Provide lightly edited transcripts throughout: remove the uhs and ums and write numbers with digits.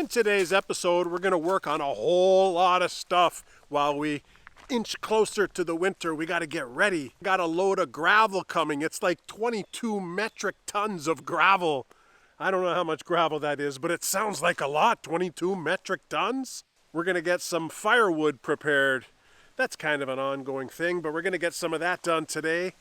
In today's episode, we're going to work on a whole lot of stuff while we inch closer to the winter. We got to get ready. Got a load of gravel coming. It's like 22 metric tons of gravel. I don't know how much gravel that is, but it sounds like a lot, 22 metric tons. We're going to get some firewood prepared. That's kind of an ongoing thing, but we're going to get some of that done today.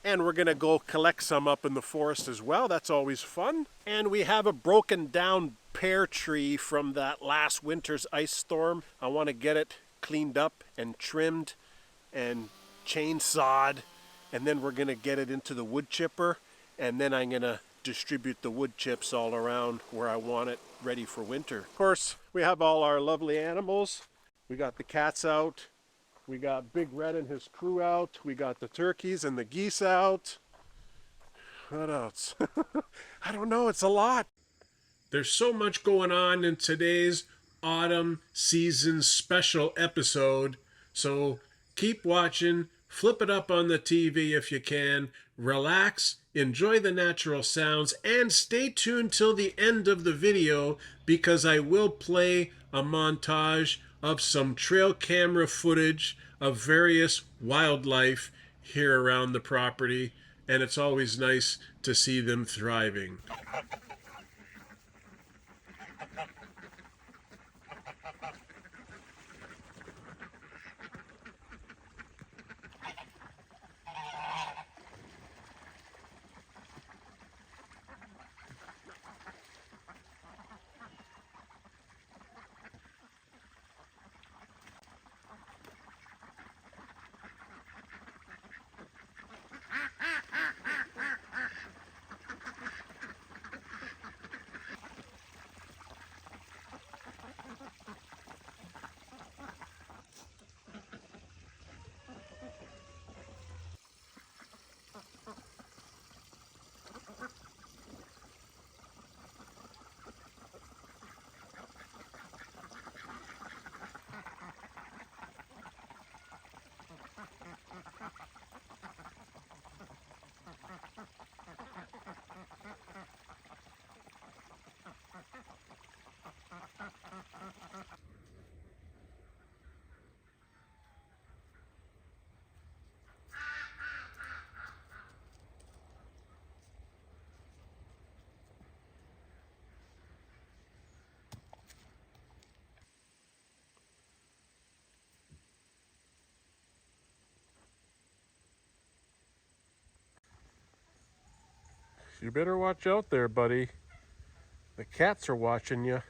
And we're going to go collect some up in the forest as well. That's always fun. And we have a broken down pear tree from that last winter's ice storm. I want to get it cleaned up and trimmed and chainsawed. And then we're going to get it into the wood chipper. And then I'm going to distribute the wood chips all around where I want it ready for winter. Of course, we have all our lovely animals. We got the cats out. We got Big Red and his crew out. We got the turkeys and the geese out. What else? I don't know. It's a lot. There's so much going on in today's autumn season special episode. So keep watching. Flip it up on the TV if you can. Relax. Enjoy the natural sounds. And stay tuned till the end of the video because I will play a montage of some trail camera footage of various wildlife here around the property, and it's always nice to see them thriving. You better watch out there, buddy. The cats are watching you.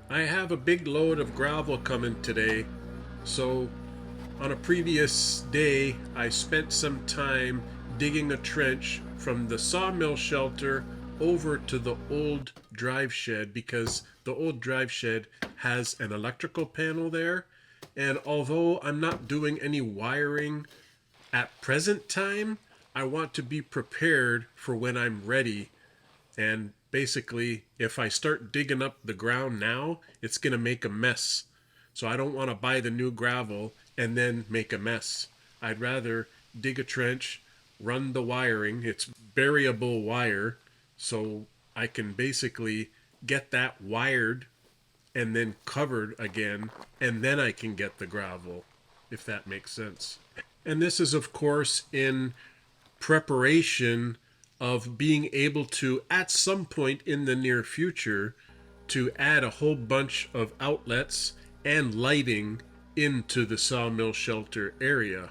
I have a big load of gravel coming today, so on a previous day I spent some time digging a trench from the sawmill shelter over to the old drive shed because the old drive shed has an electrical panel there, and although I'm not doing any wiring at present time, I want to be prepared for when I'm ready. And basically, if I start digging up the ground now, it's going to make a mess. So I don't want to buy the new gravel and then make a mess. I'd rather dig a trench, run the wiring. It's variable wire, so I can basically get that wired and then covered again, and then I can get the gravel, if that makes sense. And this is, of course, in preparation of being able to, at some point in the near future, to add a whole bunch of outlets and lighting into the sawmill shelter area.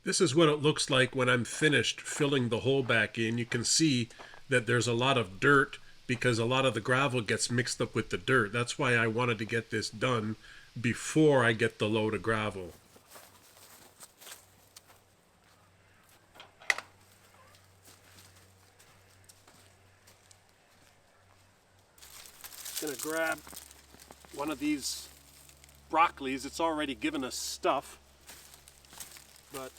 This is what it looks like when I'm finished filling the hole back in. You can see that there's a lot of dirt because a lot of the gravel gets mixed up with the dirt. That's why I wanted to get this done before I get the load of gravel. Gonna grab one of these broccolis. It's already given us stuff, but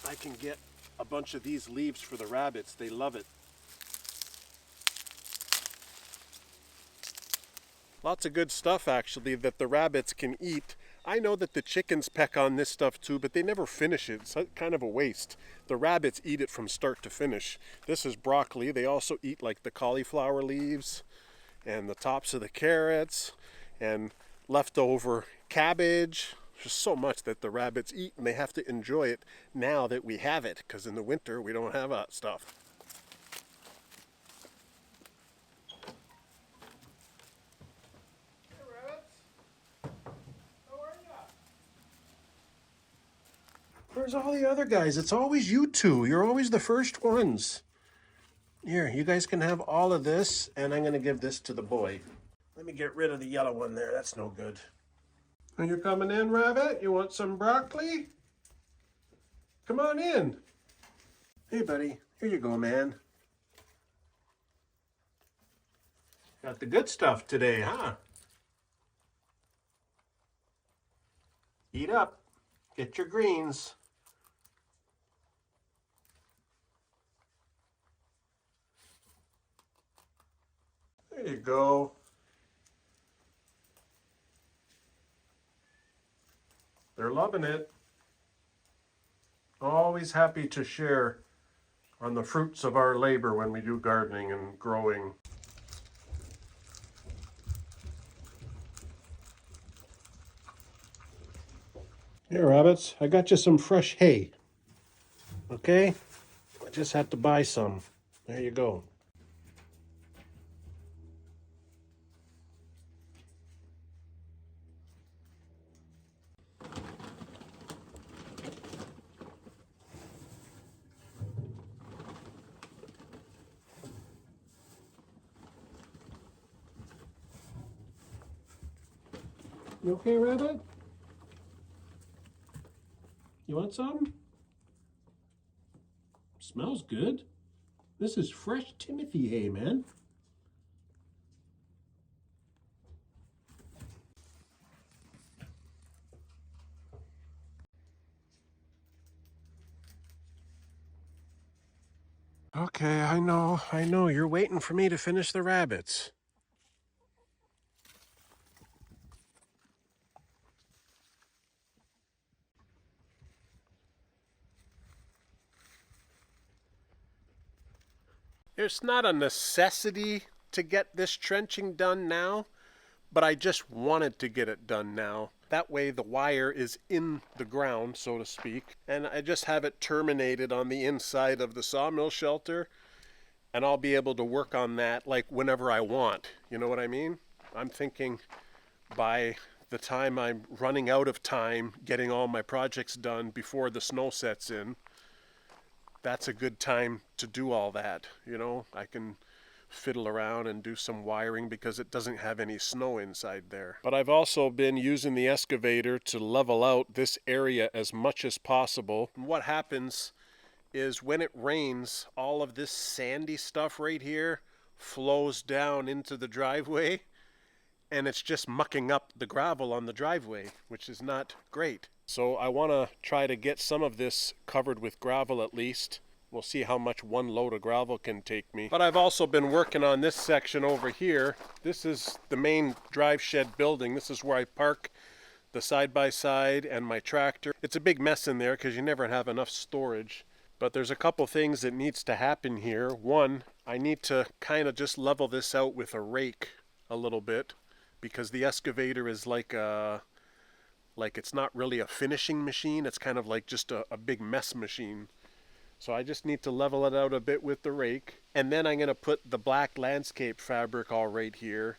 I can get a bunch of these leaves for the rabbits. They love it. Lots of good stuff actually that the rabbits can eat. I know that the chickens peck on this stuff too, but they never finish it. It's kind of a waste. The rabbits eat it from start to finish. This is broccoli. They also eat like the cauliflower leaves and the tops of the carrots and leftover cabbage. There's so much that the rabbits eat, and they have to enjoy it now that we have it, because in the winter we don't have that stuff. Hey rabbits, how are ya? Where's all the other guys? It's always you two. You're always the first ones. Here, you guys can have all of this, and I'm gonna give this to the boy. Let me get rid of the yellow one there. That's no good. Are you coming in, rabbit? You want some broccoli? Come on in. Hey, buddy. Here you go, man. Got the good stuff today, huh? Eat up. Get your greens. There you go. They're loving it. Always happy to share on the fruits of our labor when we do gardening and growing. Here, rabbits, I got you some fresh hay. Okay? I just had to buy some. There you go. You okay, rabbit? You want some? Smells good. This is fresh Timothy hay, man. Okay, I know. You're waiting for me to finish the rabbits. It's not a necessity to get this trenching done now, but I just wanted to get it done now. That way the wire is in the ground, so to speak, and I just have it terminated on the inside of the sawmill shelter, and I'll be able to work on that like whenever I want. You know what I mean? I'm thinking by the time I'm running out of time getting all my projects done before the snow sets in, that's a good time to do all that. You know, I can fiddle around and do some wiring because it doesn't have any snow inside there. But I've also been using the excavator to level out this area as much as possible. And what happens is when it rains, all of this sandy stuff right here flows down into the driveway, and it's just mucking up the gravel on the driveway, which is not great. So I want to try to get some of this covered with gravel at least. We'll see how much one load of gravel can take me. But I've also been working on this section over here. This is the main drive shed building. This is where I park the side-by-side and my tractor. It's a big mess in there because you never have enough storage. But there's a couple things that needs to happen here. One, I need to kind of just level this out with a rake a little bit because the excavator is like it's not really a finishing machine. It's kind of like just a big mess machine. So I just need to level it out a bit with the rake. And then I'm going to put the black landscape fabric all right here.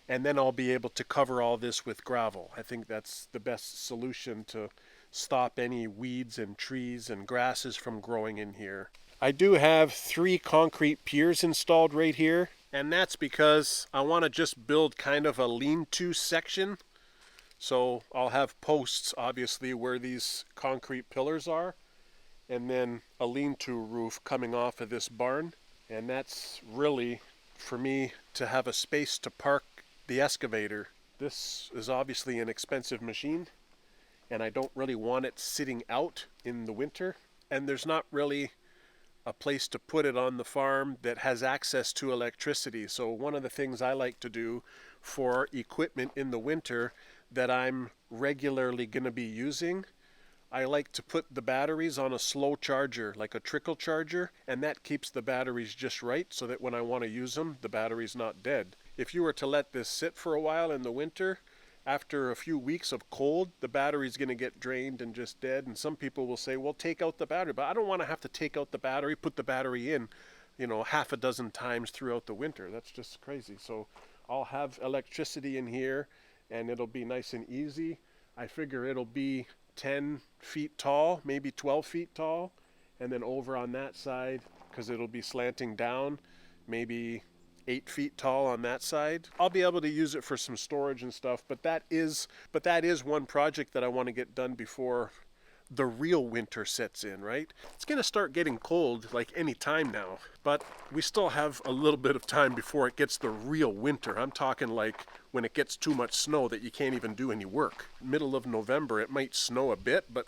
And then I'll be able to cover all this with gravel. I think that's the best solution to stop any weeds and trees and grasses from growing in here. I do have 3 concrete piers installed right here, and that's because I want to just build kind of a lean-to section. So I'll have posts, obviously, where these concrete pillars are, and then a lean-to roof coming off of this barn. And that's really for me to have a space to park the excavator. This is obviously an expensive machine, and I don't really want it sitting out in the winter. And there's not really a place to put it on the farm that has access to electricity. So one of the things I like to do for equipment in the winter that I'm regularly going to be using, I like to put the batteries on a slow charger, like a trickle charger, and that keeps the batteries just right so that when I want to use them, the battery's not dead. If you were to let this sit for a while in the winter, after a few weeks of cold, the battery's going to get drained and just dead. And some people will say, well, take out the battery. But I don't want to have to take out the battery, put the battery in, half a dozen times throughout the winter. That's just crazy. So I'll have electricity in here, and it'll be nice and easy. I figure it'll be 10 feet tall, maybe 12 feet tall. And then over on that side, because it'll be slanting down, maybe 8 feet tall on that side. I'll be able to use it for some storage and stuff, but that is one project that I want to get done before the real winter sets in, right? It's going to start getting cold like any time now, but we still have a little bit of time before it gets the real winter. I'm talking like when it gets too much snow that you can't even do any work. Middle of November, it might snow a bit, but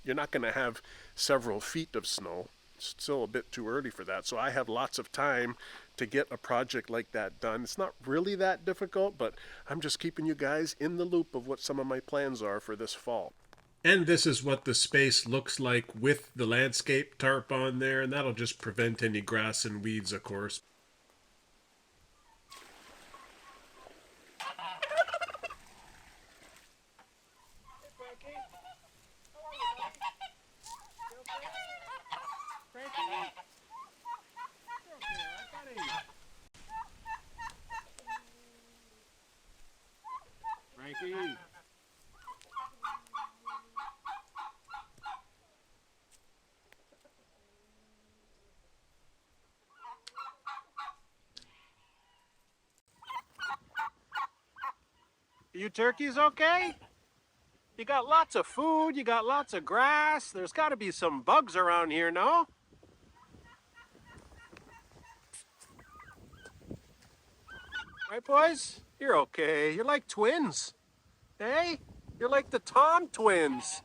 you're not going to have several feet of snow. It's still a bit too early for that. So I have lots of time to get a project like that done. It's not really that difficult, but I'm just keeping you guys in the loop of what some of my plans are for this fall. And this is what the space looks like with the landscape tarp on there, and that'll just prevent any grass and weeds, of course. Frankie. You turkeys okay? You got lots of food, you got lots of grass. There's got to be some bugs around here, no? Right, boys? You're okay. You're like twins. Hey? You're like the Tom twins.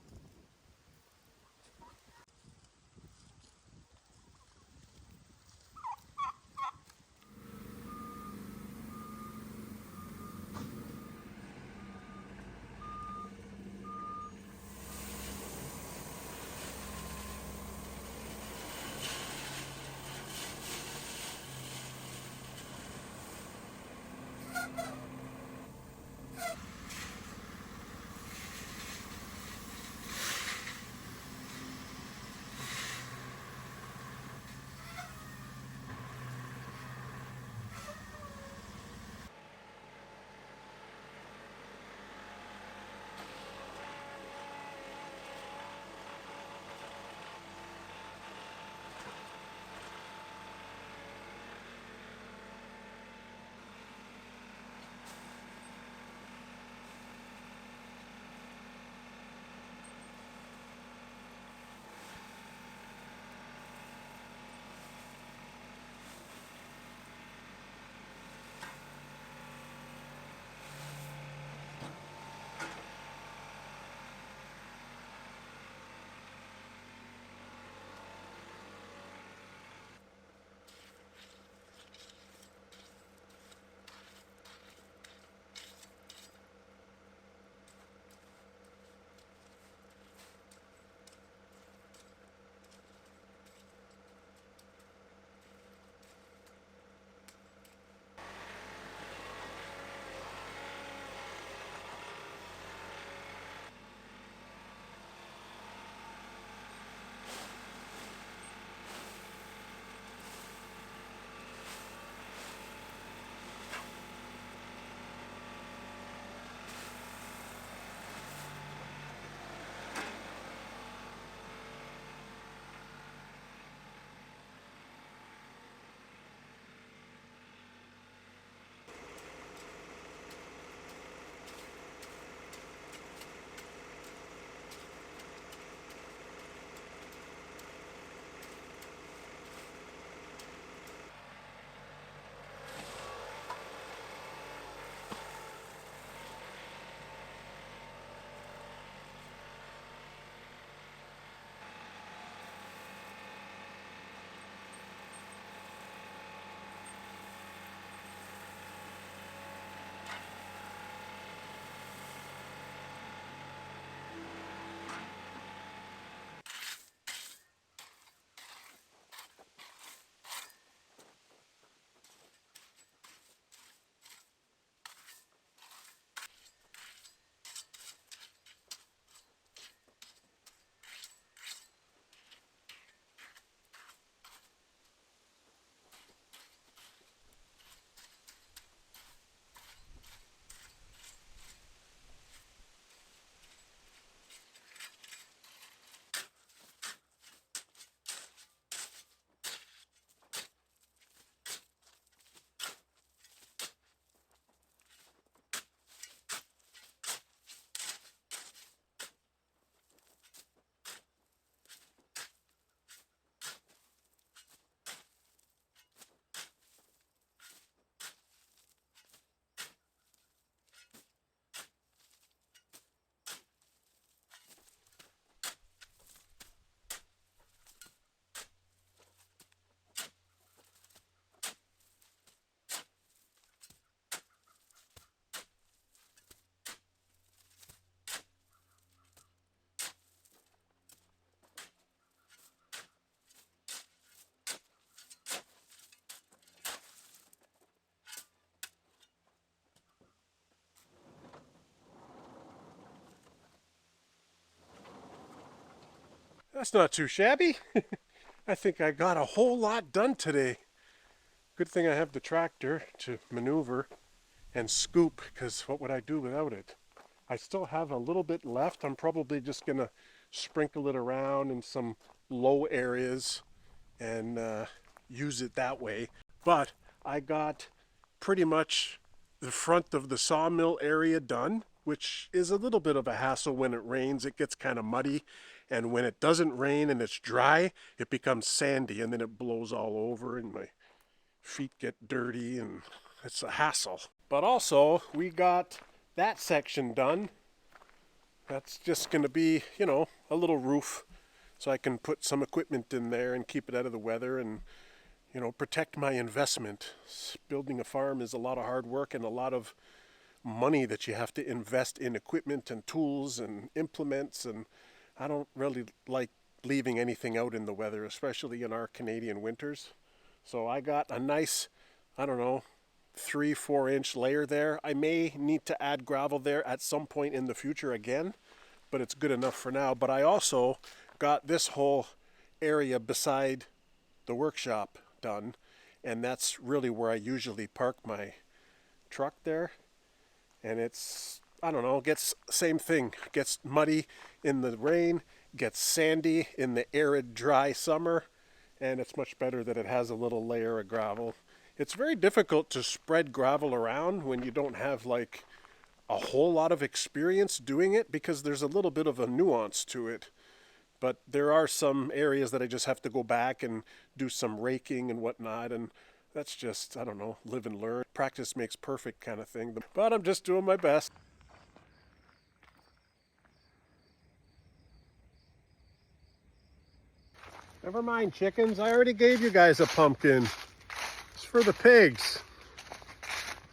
That's not too shabby. I think I got a whole lot done today. Good thing I have the tractor to maneuver and scoop, because what would I do without it? I still have a little bit left. I'm probably just going to sprinkle it around in some low areas and use it that way. But I got pretty much the front of the sawmill area done, which is a little bit of a hassle when it rains. It gets kind of muddy, and when it doesn't rain and it's dry, it becomes sandy, and then it blows all over and my feet get dirty and it's a hassle. But also we got that section done. That's just going to be, you know, a little roof so I can put some equipment in there and keep it out of the weather and, you know, protect my investment. Building a farm is a lot of hard work and a lot of money that you have to invest in equipment and tools and implements, and I don't really like leaving anything out in the weather, especially in our Canadian winters. So I got a nice, I don't know, 3-4 inch layer there. I may need to add gravel there at some point in the future again, but it's good enough for now. But I also got this whole area beside the workshop done, and that's really where I usually park my truck there. And it's, I don't know, gets same thing, gets muddy in the rain, gets sandy in the arid dry summer, and it's much better that it has a little layer of gravel. It's very difficult to spread gravel around when you don't have like a whole lot of experience doing it, because there's a little bit of a nuance to it. But there are some areas that I just have to go back and do some raking and whatnot, and that's just, I don't know, live and learn. Practice makes perfect kind of thing, but I'm just doing my best. Never mind, chickens. I already gave you guys a pumpkin. It's for the pigs.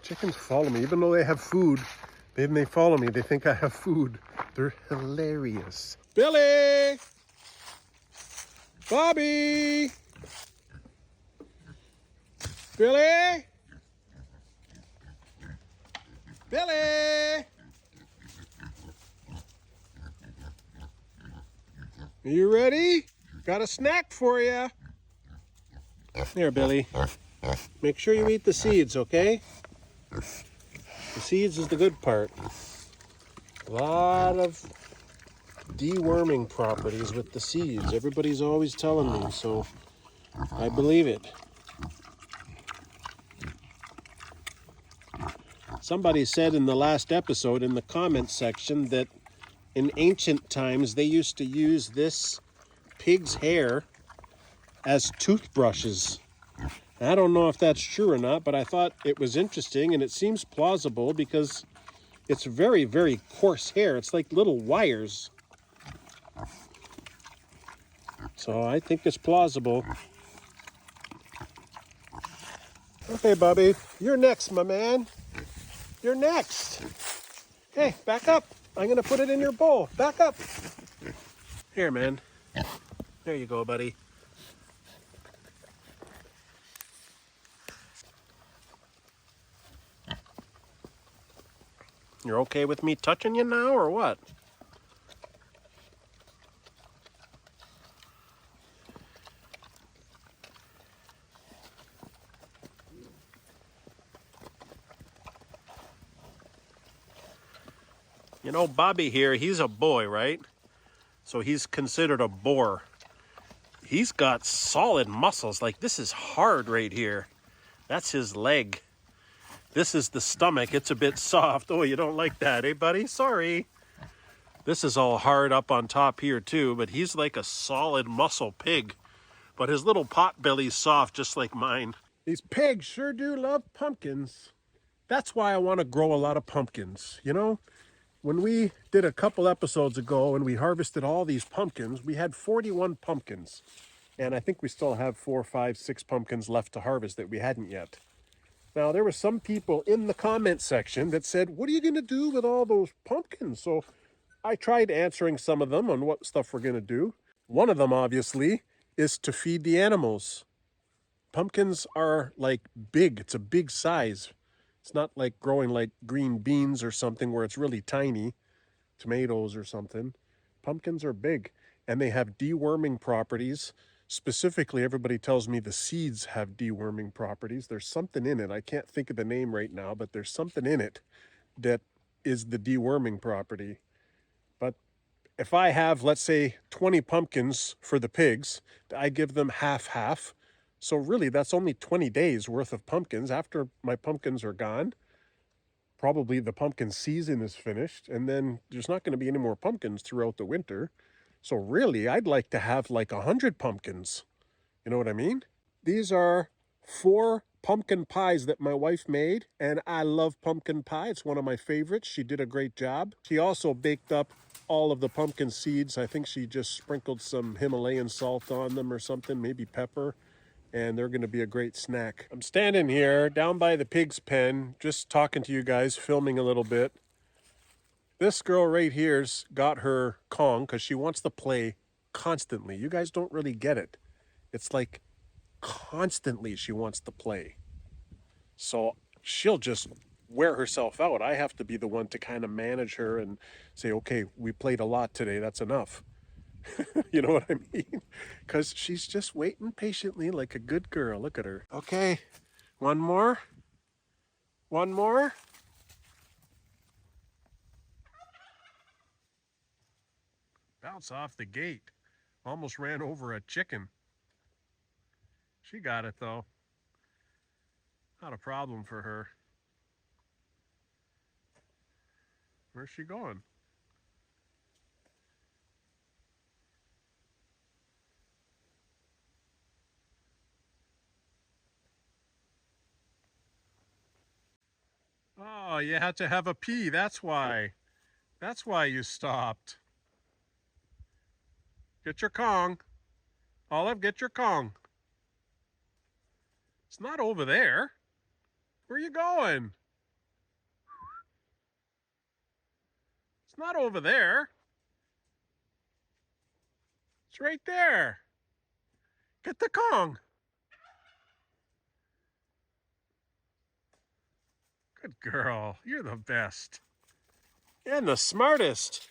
Chickens follow me, even though they have food. Then they follow me. They think I have food. They're hilarious. Billy! Bobby! Billy! Billy! Are you ready? Got a snack for you. There, Billy. Make sure you eat the seeds, okay? The seeds is the good part. A lot of deworming properties with the seeds. Everybody's always telling me, so I believe it. Somebody said in the last episode in the comments section that in ancient times they used to use this pig's hair as toothbrushes. I don't know if that's true or not, but I thought it was interesting, and it seems plausible because it's very, very coarse hair. It's like little wires. So I think it's plausible. Okay, Bobby, you're next, my man. You're next. Hey, back up. I'm going to put it in your bowl. Back up. Here, man. There you go, buddy. You're okay with me touching you now, or what? You know, Bobby here, he's a boy, right? So he's considered a boar. He's got solid muscles. Like, this is hard right here. That's his leg. This is the stomach. It's a bit soft. Oh, you don't like that, eh, buddy? Sorry. This is all hard up on top here, too. But he's like a solid muscle pig. But his little pot belly's soft, just like mine. These pigs sure do love pumpkins. That's why I want to grow a lot of pumpkins, you know? When we did a couple episodes ago and we harvested all these pumpkins, we had 41 pumpkins. And I think we still have 4, 5, 6 pumpkins left to harvest that we hadn't yet. Now, there were some people in the comment section that said, what are you going to do with all those pumpkins? So I tried answering some of them on what stuff we're going to do. One of them, obviously, is to feed the animals. Pumpkins are like big. It's a big size. It's not like growing like green beans or something where it's really tiny, tomatoes or something. Pumpkins are big. and they have deworming properties. Specifically, everybody tells me the seeds have deworming properties. There's something in it. I can't think of the name right now, but there's something in it that is the deworming property. But if I have, let's say, 20 pumpkins for the pigs, I give them half. So really, that's only 20 days worth of pumpkins. After my pumpkins are gone, probably the pumpkin season is finished, and then there's not going to be any more pumpkins throughout the winter. So really, I'd like to have like 100 pumpkins. You know what I mean? These are 4 pumpkin pies that my wife made, and I love pumpkin pie. It's one of my favorites. She did a great job. She also baked up all of the pumpkin seeds. I think she just sprinkled some Himalayan salt on them or something, maybe pepper, and they're going to be a great snack. I'm standing here down by the pig's pen, just talking to you guys, filming a little bit. This girl right here's got her Kong because she wants to play constantly. You guys don't really get it. It's like constantly she wants to play. So she'll just wear herself out. I have to be the one to kind of manage her and say, okay, we played a lot today. That's enough. You know what I mean? Because she's just waiting patiently like a good girl. Look at her. Okay, one more. One more. Bounce off the gate. Almost ran over a chicken. She got it though. Not a problem for her. Where's she going? Oh, you had to have a pee. That's why. That's why you stopped. Get your Kong. Olive, get your Kong. It's not over there. Where are you going? It's not over there. It's right there. Get the Kong. Good girl. You're the best. And the smartest.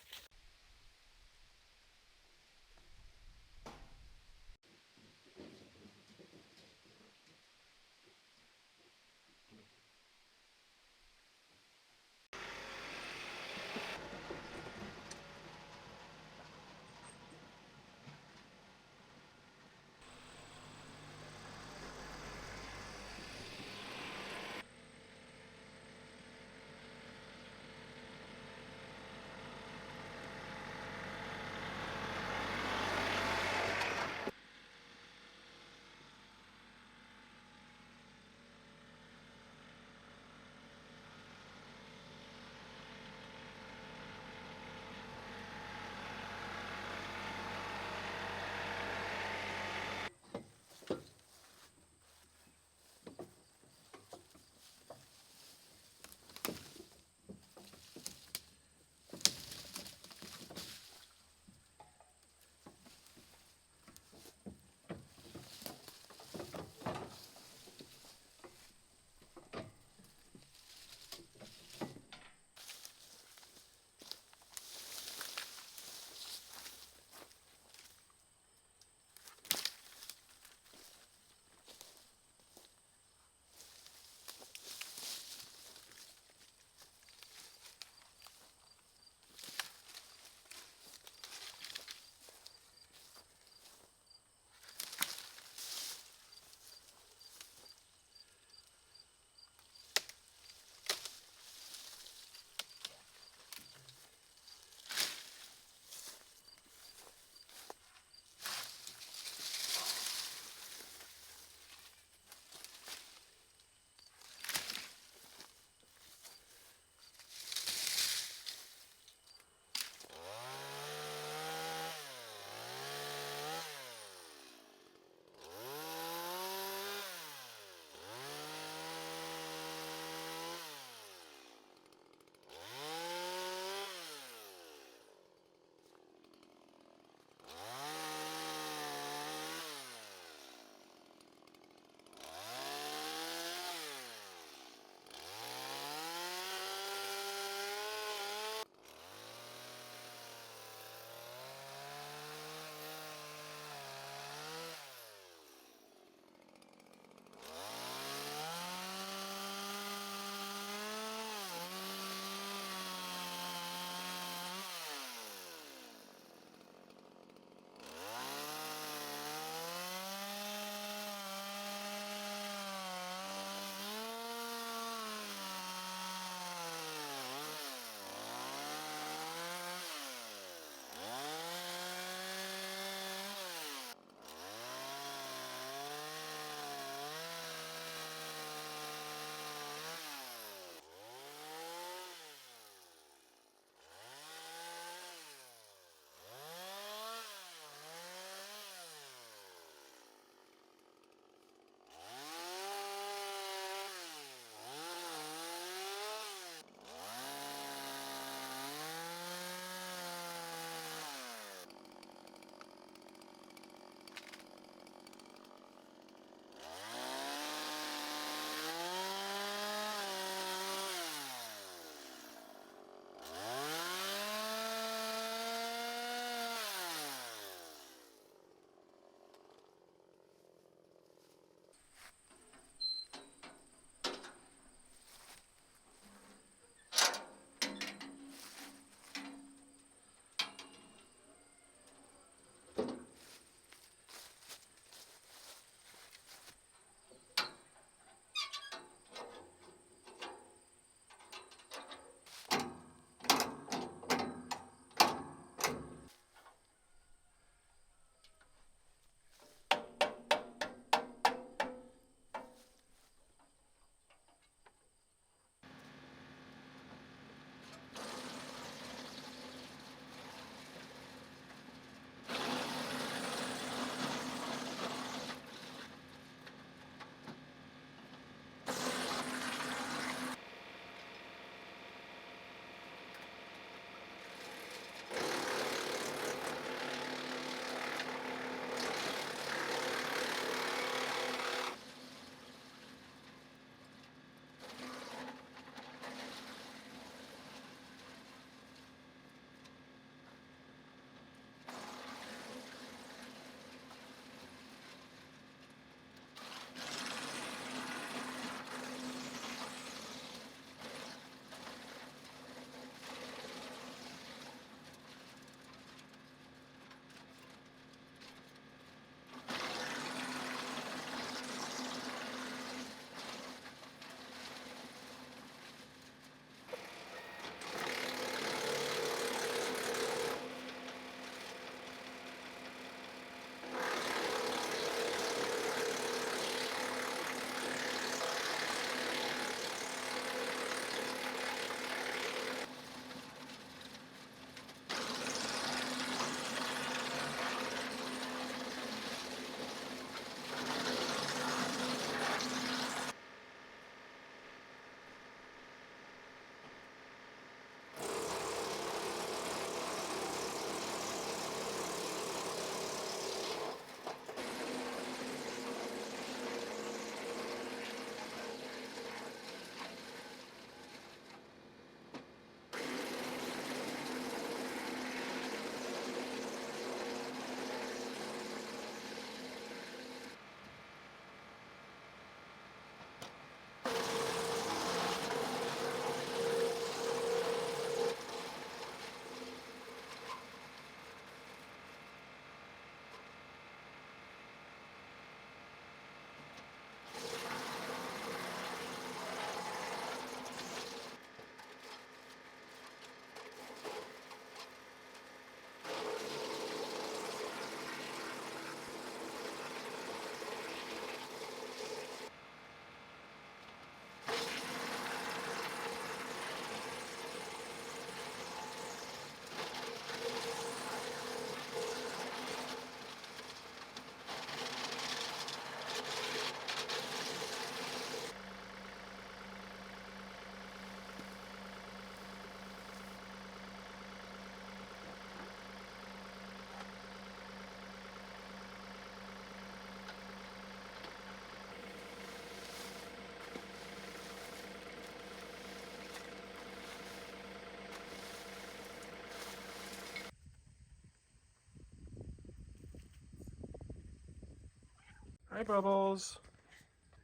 Hi, Bubbles.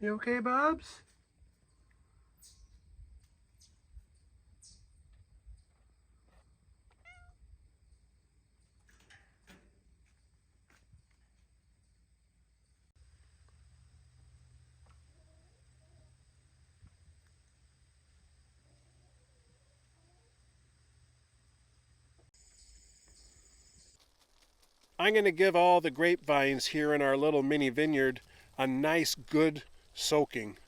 You okay, Bubs? I'm going to give all the grapevines here in our little mini vineyard a nice, good soaking.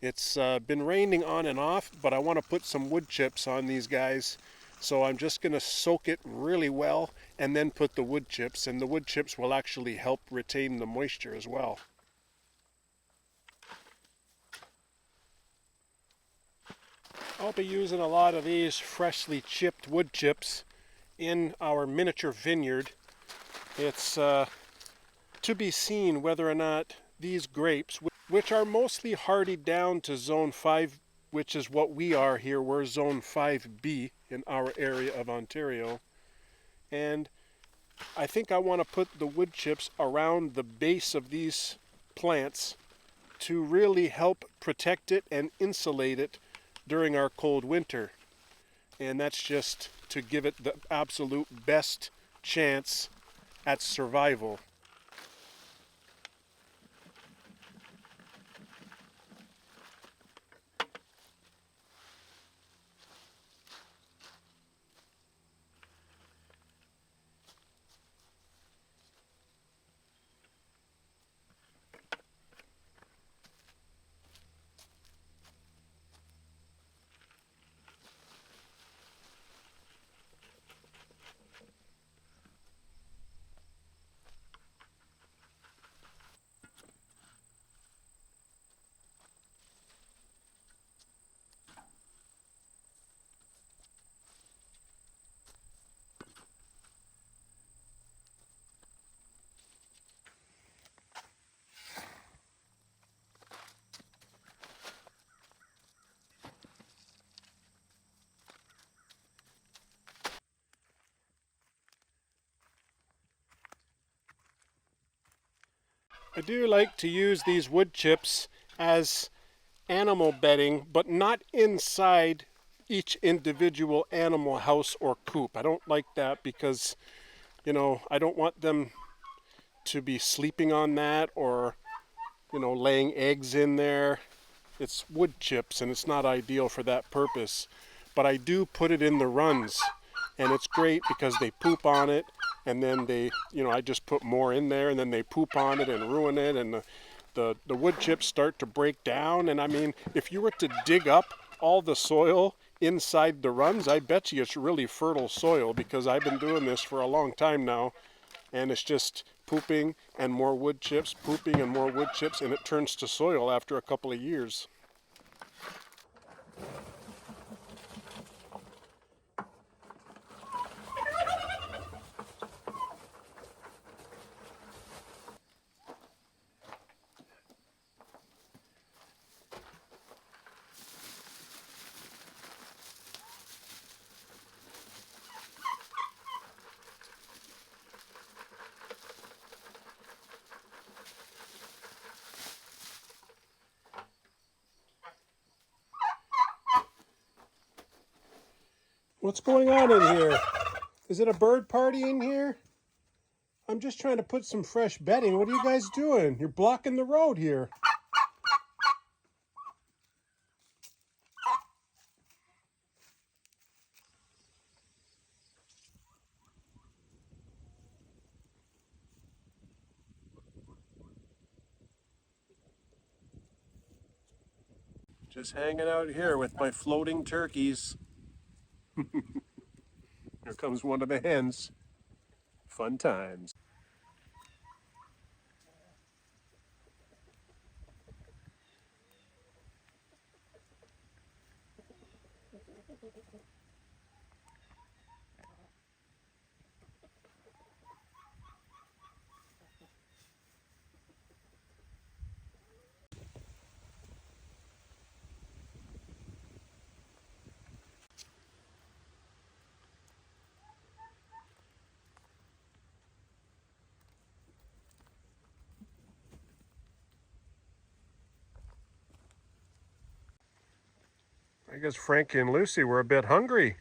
It's been raining on and off, but I want to put some wood chips on these guys. So I'm just going to soak it really well and then put the wood chips. And the wood chips will actually help retain the moisture as well. I'll be using a lot of these freshly chipped wood chips in our miniature vineyard. It's to be seen whether or not these grapes, which are mostly hardied down to zone 5, which is what we are here, we're zone 5B in our area of Ontario. And I think I want to put the wood chips around the base of these plants to really help protect it and insulate it during our cold winter. And that's just to give it the absolute best chance at survival. I do like to use these wood chips as animal bedding, but not inside each individual animal house or coop. I don't like that because, I don't want them to be sleeping on that or, laying eggs in there. It's wood chips and it's not ideal for that purpose. But I do put it in the runs, and it's great because they poop on it, and then I just put more in there, and then they poop on it and ruin it, and the wood chips start to break down. And I mean, if you were to dig up all the soil inside the runs, I bet you it's really fertile soil, because I've been doing this for a long time now, and it's just pooping and more wood chips, pooping and more wood chips, and it turns to soil after a couple of years. What's going on in here? Is it a bird party in here? I'm just trying to put some fresh bedding. What are you guys doing? You're blocking the road here. Just hanging out here with my floating turkeys. Here comes one of the hens. Fun times. I guess Frankie and Lucy were a bit hungry.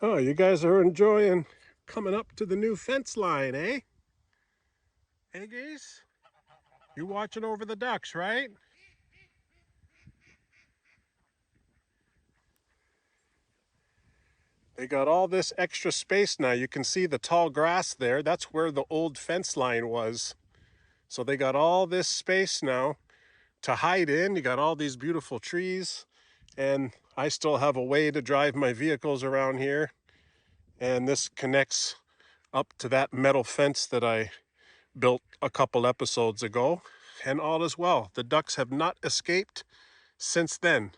Oh, you guys are enjoying coming up to the new fence line, eh? Hey, guys? You're watching over the ducks, right? They got all this extra space now. You can see the tall grass there. That's where the old fence line was. So they got all this space now to hide in. You got all these beautiful trees, and I still have a way to drive my vehicles around here. And this connects up to that metal fence that I built a couple episodes ago. And all is well. The ducks have not escaped since then.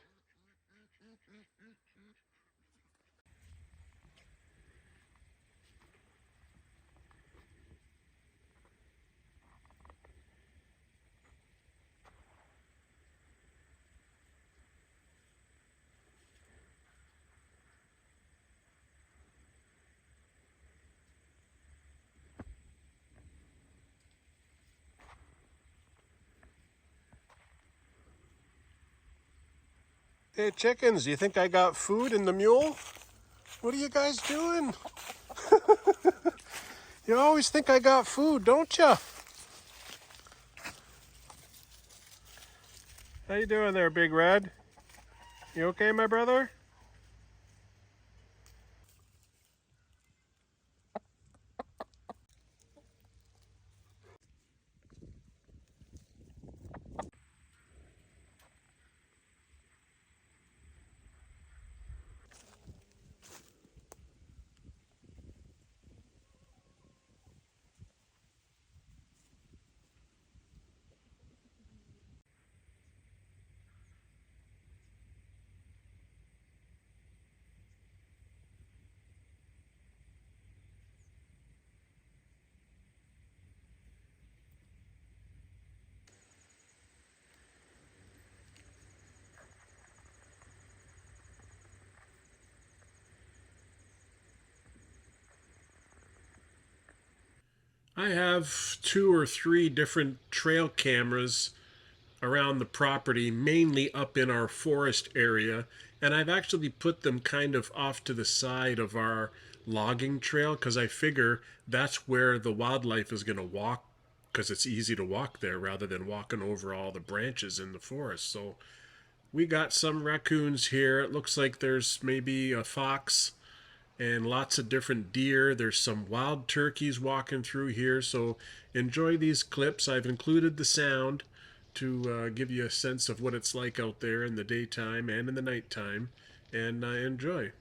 Hey chickens, you think I got food in the mule? What are you guys doing? You always think I got food, don't you? How you doing there, Big Red? You okay, my brother? I have 2 or 3 different trail cameras around the property, mainly up in our forest area. And I've actually put them kind of off to the side of our logging trail because I figure that's where the wildlife is going to walk because it's easy to walk there rather than walking over all the branches in the forest. So we got some raccoons here. It looks like there's maybe a fox and lots of different deer. There's some wild turkeys walking through here. So enjoy these clips. I've included the sound to give you a sense of what it's like out there in the daytime and in the nighttime. And enjoy.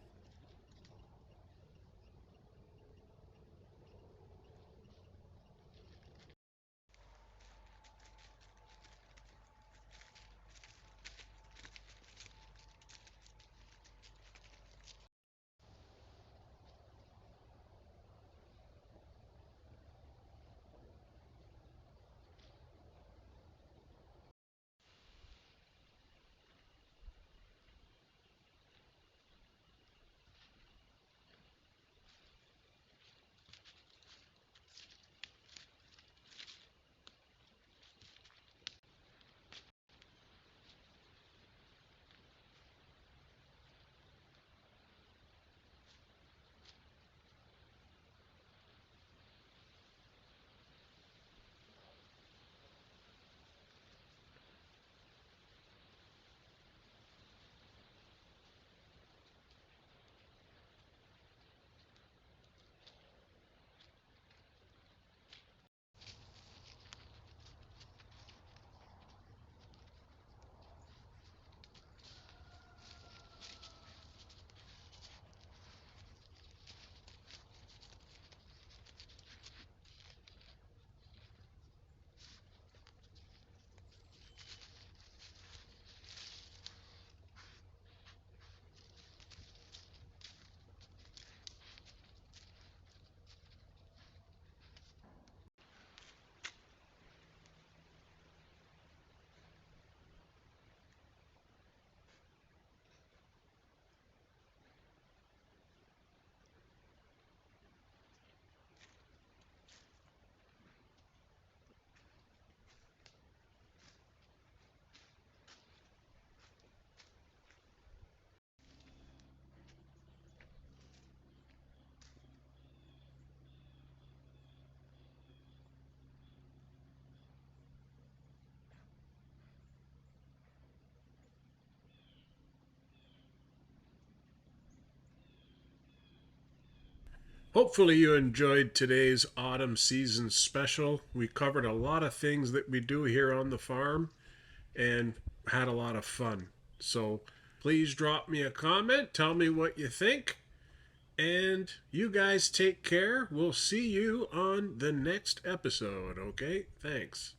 Hopefully you enjoyed today's autumn season special. We covered a lot of things that we do here on the farm and had a lot of fun. So please drop me a comment, tell me what you think, and you guys take care. We'll see you on the next episode, okay? Thanks.